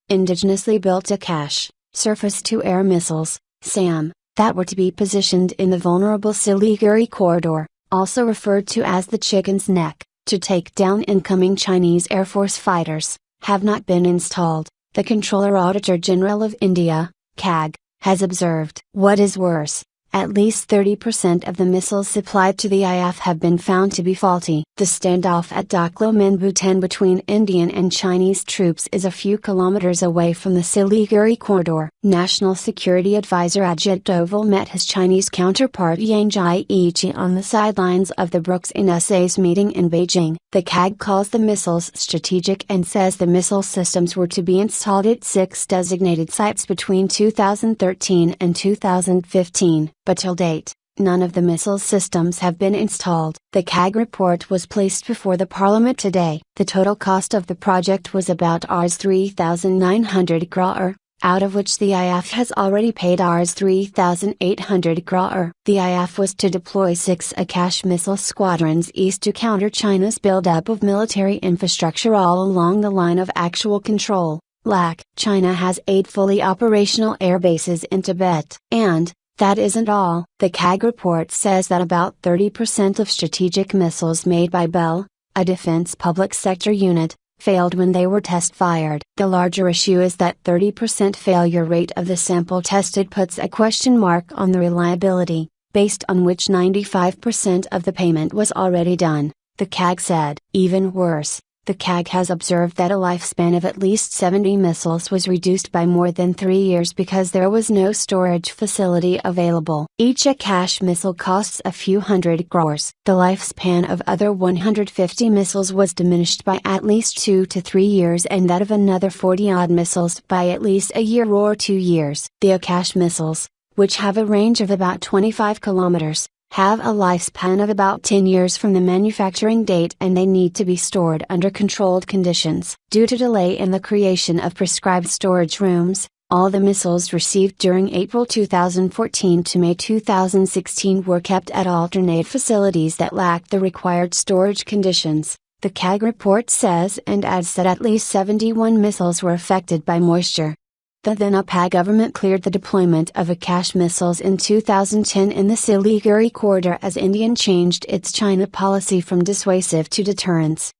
indigenously built Akash, surface-to-air missiles, SAM, that were to be positioned in the vulnerable Siliguri corridor, also referred to as the Chicken's Neck, to take down incoming Chinese Air Force fighters, have not been installed, the Controller Auditor General of India, CAG, has observed. What is worse, at least 30% of the missiles supplied to the IF have been found to be faulty. The standoff at Doklo Minbuten between Indian and Chinese troops is a few kilometers away from the Siliguri corridor. National Security Advisor Ajit Doval met his Chinese counterpart Yang Jiechi on the sidelines of the Brooks NSA's meeting in Beijing. The CAG calls the missiles strategic and says the missile systems were to be installed at 6 designated sites between 2013 and 2015. But till date, none of the missile systems have been installed. The CAG report was placed before the Parliament today. The total cost of the project was about Rs 3,900 crore, out of which the IF has already paid Rs 3,800 crore. The IF was to deploy 6 Akash missile squadrons east to counter China's buildup of military infrastructure all along the line of actual control, LAC. China has 8 fully operational air bases in Tibet. And, that isn't all. The CAG report says that about 30% of strategic missiles made by Bell, a defense public sector unit, failed when they were test-fired. The larger issue is that 30% failure rate of the sample tested puts a question mark on the reliability, based on which 95% of the payment was already done, the CAG said. Even worse, the CAG has observed that a lifespan of at least 70 missiles was reduced by more than 3 years because there was no storage facility available. Each Akash missile costs a few hundred crores. The lifespan of other 150 missiles was diminished by at least 2 to 3 years and that of another 40-odd missiles by at least a year or 2 years. The Akash missiles, which have a range of about 25 kilometers, have a lifespan of about 10 years from the manufacturing date and they need to be stored under controlled conditions. Due to delay in the creation of prescribed storage rooms, all the missiles received during April 2014 to May 2016 were kept at alternate facilities that lacked the required storage conditions, the CAG report says, and adds that at least 71 missiles were affected by moisture. The then UPA government cleared the deployment of Akash missiles in 2010 in the Siliguri corridor as India changed its China policy from dissuasive to deterrence.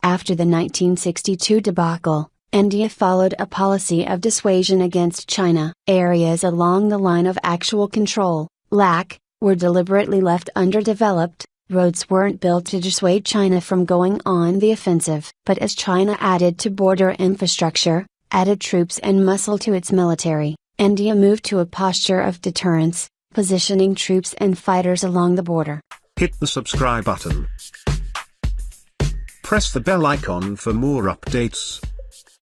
After the 1962 debacle, India followed a policy of dissuasion against China. Areas along the line of actual control, LAC, were deliberately left underdeveloped. Roads weren't built to dissuade China from going on the offensive. But as China added to border infrastructure, added troops and muscle to its military, India moved to a posture of deterrence, positioning troops and fighters along the border. Hit the subscribe button. Press the bell icon for more updates.